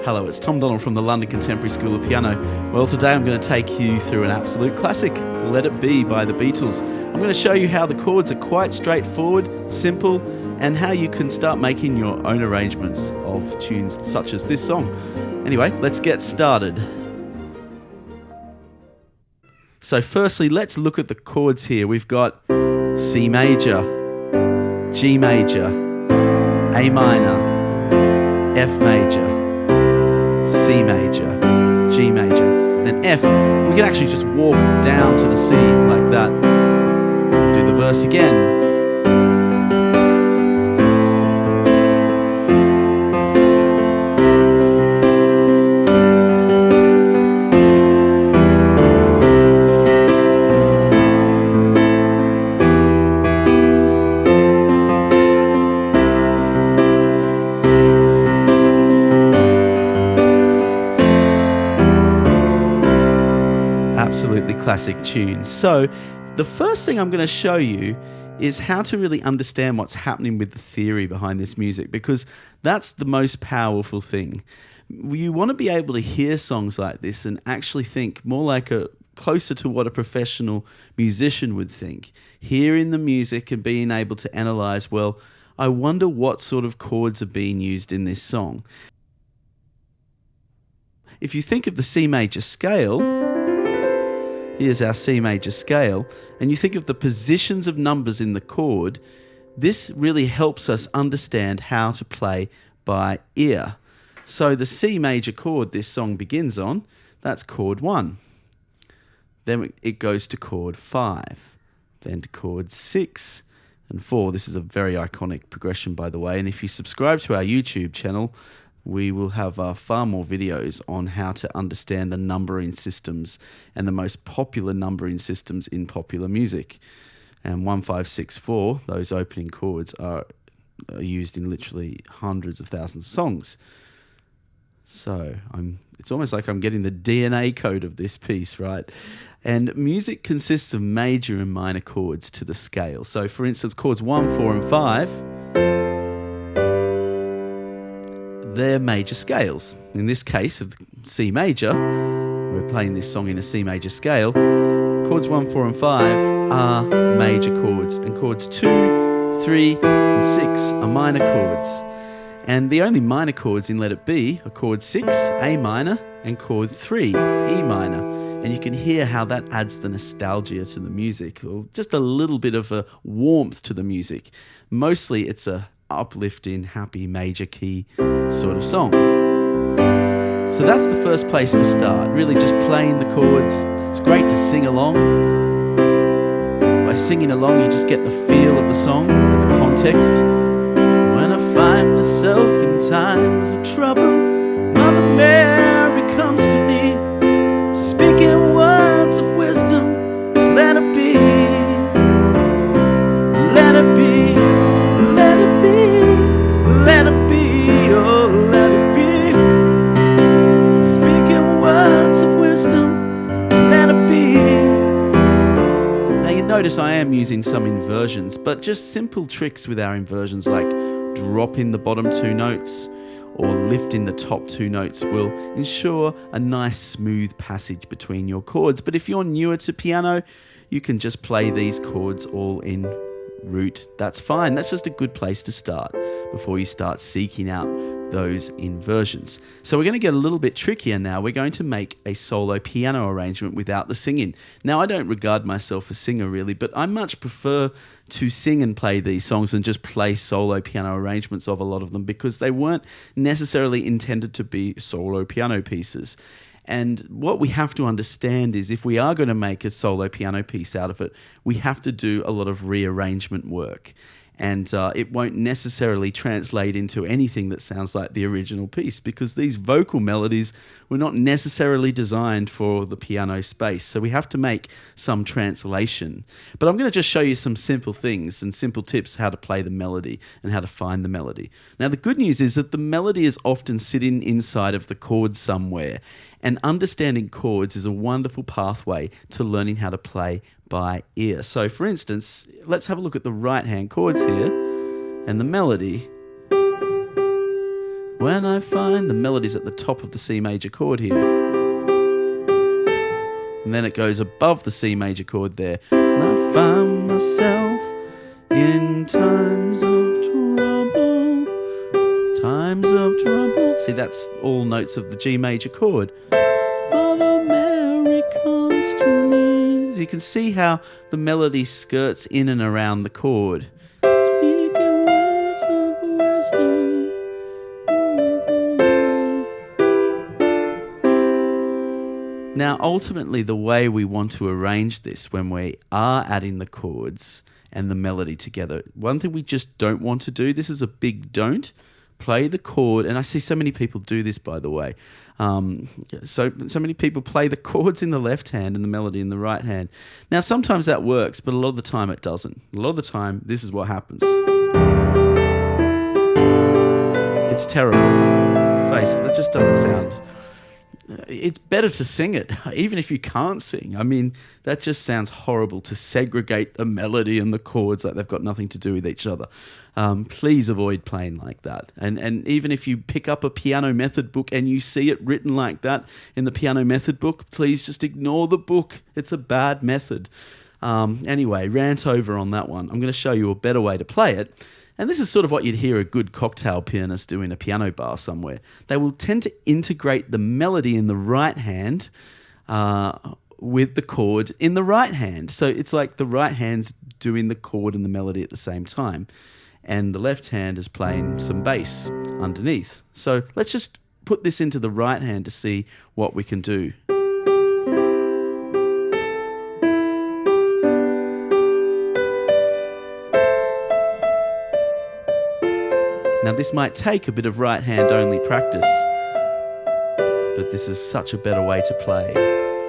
Hello, it's Tom Donald from the London Contemporary School of Piano. Well, today I'm going to take you through an absolute classic, Let It Be by the Beatles. I'm going to show you how the chords are quite straightforward, simple, and how you can start making your own arrangements of tunes such as this song. Anyway, let's get started. So firstly, let's look at the chords here. We've got C major, G major, A minor, F major, C major, G major, then F. We can actually just walk down to the C like that. Do the verse again. Absolutely classic tune. So the first thing I'm going to show you is how to really understand what's happening with the theory behind this music, because that's the most powerful thing. You want to be able to hear songs like this and actually think more like closer to what a professional musician would think. Hearing the music and being able to analyze, well, I wonder what sort of chords are being used in this song. If you think of the C major scale, here's our C major scale, and you think of the positions of numbers in the chord, this really helps us understand how to play by ear. So the C major chord this song begins on, that's chord 1. Then it goes to chord 5, then to chord 6 and 4. This is a very iconic progression, by the way, and if you subscribe to our YouTube channel, we will have far more videos on how to understand the numbering systems and the most popular numbering systems in popular music. And 1, 5, 6, 4, those opening chords are used in literally hundreds of thousands of songs. So it's almost like I'm getting the DNA code of this piece, right? And music consists of major and minor chords to the scale. So for instance, chords 1, 4 and 5, they're major scales. In this case of C major, we're playing this song in a C major scale. Chords 1, 4 and 5 are major chords, and chords 2, 3 and 6 are minor chords. And the only minor chords in Let It Be are chord 6, A minor, and chord 3, E minor. And you can hear how that adds the nostalgia to the music, or just a little bit of a warmth to the music. Mostly it's a uplifting, happy, major key sort of song. So that's the first place to start, really just playing the chords. It's great to sing along. By singing along, you just get the feel of the song and the context. When I find myself in times of trouble, Mother Mary comes to me, speaking words of wisdom. Let it be, let it be, let it be, let it be, oh, let it be. Speaking words of wisdom, let it be. Now you notice I am using some inversions, but just simple tricks with our inversions like dropping the bottom 2 notes or lifting the top 2 notes will ensure a nice smooth passage between your chords. But if you're newer to piano, you can just play these chords all in root. That's fine. That's just a good place to start before you start seeking out those inversions. So we're going to get a little bit trickier now. We're going to make a solo piano arrangement without the singing. Now, I don't regard myself a singer really, but I much prefer to sing and play these songs than just play solo piano arrangements of a lot of them, because they weren't necessarily intended to be solo piano pieces. And what we have to understand is if we are going to make a solo piano piece out of it, we have to do a lot of rearrangement work. And it won't necessarily translate into anything that sounds like the original piece, because these vocal melodies were not necessarily designed for the piano space. So we have to make some translation. But I'm going to just show you some simple things and simple tips how to play the melody and how to find the melody. Now, the good news is that the melody is often sitting inside of the chords somewhere. And understanding chords is a wonderful pathway to learning how to play by ear. So for instance, let's have a look at the right hand chords here and the melody. when I find the melody's at the top of the C major chord here. And then it goes above the C major chord there. And I find myself in times of trouble. Times of trouble. See, that's all notes of the G major chord. Mother Mary comes to me. So you can see how the melody skirts in and around the chord. Speaking words of wisdom. Now, ultimately, the way we want to arrange this when we are adding the chords and the melody together, one thing we just don't want to do, this is a big don't, play the chord, and I see so many people do this, by the way. So many people play the chords in the left hand and the melody in the right hand. Now, sometimes that works, but a lot of the time it doesn't. A lot of the time, this is what happens. It's terrible. Face it, that just doesn't sound... It's better to sing it, even if you can't sing. I mean, that just sounds horrible to segregate the melody and the chords like they've got nothing to do with each other. Please avoid playing like that. And even if you pick up a piano method book and you see it written like that in the piano method book, please just ignore the book. It's a bad method. Anyway, rant over on that one. I'm going to show you a better way to play it. And this is sort of what you'd hear a good cocktail pianist do in a piano bar somewhere. They will tend to integrate the melody in the right hand with the chord in the right hand. So it's like the right hand's doing the chord and the melody at the same time, and the left hand is playing some bass underneath. So let's just put this into the right hand to see what we can do. Now, this might take a bit of right hand only practice, but this is such a better way to play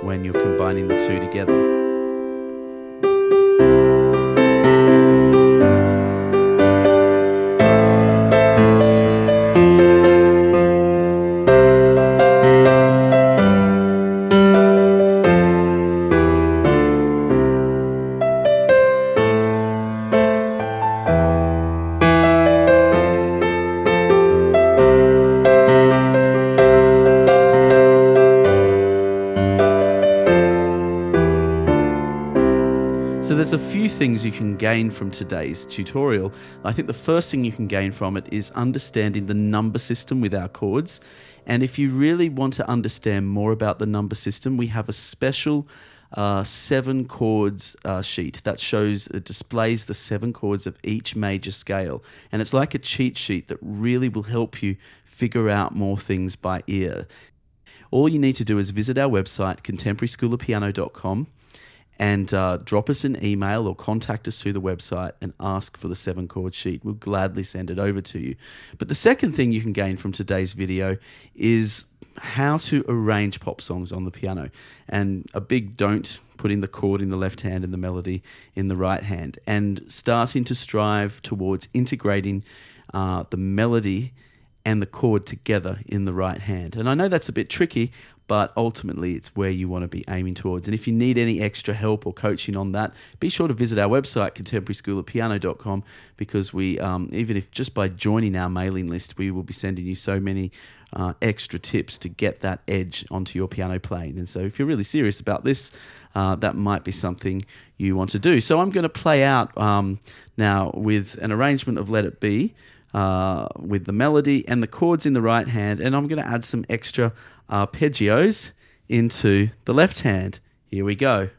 when you're combining the two together. So there's a few things you can gain from today's tutorial. I think the first thing you can gain from it is understanding the number system with our chords. And if you really want to understand more about the number system, we have a special 7 chords sheet that displays the 7 chords of each major scale. And it's like a cheat sheet that really will help you figure out more things by ear. All you need to do is visit our website, contemporaryschoolofpiano.com, and drop us an email or contact us through the website and ask for the 7 chord sheet. We'll gladly send it over to you. But the second thing you can gain from today's video is how to arrange pop songs on the piano. And a big don't, putting the chord in the left hand and the melody in the right hand, and starting to strive towards integrating the melody and the chord together in the right hand. And I know that's a bit tricky, but ultimately it's where you want to be aiming towards. And if you need any extra help or coaching on that, be sure to visit our website, contemporaryschoolofpiano.com, because we, even if just by joining our mailing list, we will be sending you so many extra tips to get that edge onto your piano playing. And so if you're really serious about this, that might be something you want to do. So I'm going to play out now with an arrangement of Let It Be, with the melody and the chords in the right hand, and I'm going to add some extra arpeggios into the left hand. Here we go.